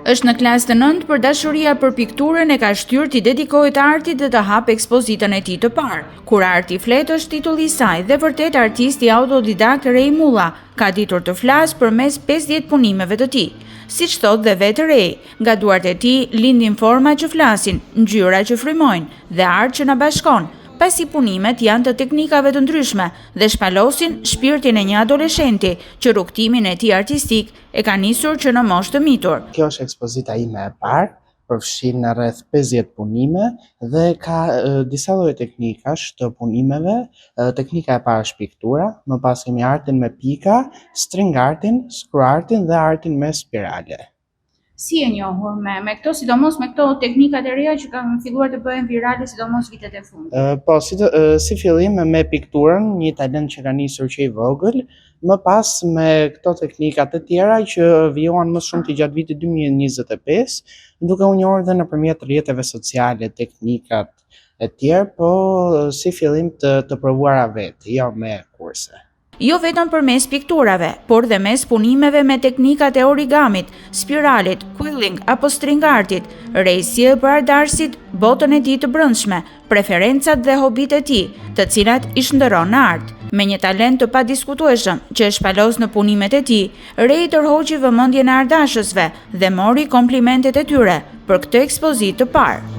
Është në klasë të 9 për dashuria për pikturën e ka shtyrë t'i dedikohet artit dhe të hapë ekspozitën e tij të parë. Kur arti flet është titulli i saj dhe vërtet artisti autodidakt Rej Mulla ka ditur të flasë përmes 50 punimeve të tij. Siç thot dhe vetë Rej, nga duart e tij lindin forma që flasin, ngjyra që frymojnë dhe art që na bashkon. Pasi punimet janë të teknikave të ndryshme dhe shpalosin shpirtin e një adoleshenti që rrugtimin e tij artistik e ka nisur që në moshë të mitur. Kjo është ekspozita ime e parë, përfshin në rreth 50 punime dhe ka disa lloje teknikash të punimeve. Teknika e parë është piktura, më pas kemi artin me pika, string artin, screw artin dhe artin me spirale. Si e njohur me këto, sidomos me këto teknikat e reja që kanë filluar të bëhen virale sidomos vitet e fundit? Si fillim me pikturën, një talent që ka nisur që i vogël, më pas me këto teknikat e tjera që vijuan më shumë të gjatë vitit 2025, duke u njohur dhe nëpërmjet rrjeteve sociale, teknikat e tjerë, po si fillim të provuara vetë, jo me kurse. Jo vetëm përmes pikturave, por dhe mes punimeve me teknikat e origamit, spiralit, quilling apo string artit, Rej sjell për ardarsit botën e tij të brendshme, preferencat dhe hobit e tij, të cilat i shndërron në art. Me një talent të padiskutueshëm që e shpalos në punimet e tij, Rej tërhoqi vëmendjen e ardashësve dhe mori komplimentet e tyre për këtë ekspozitë të parë.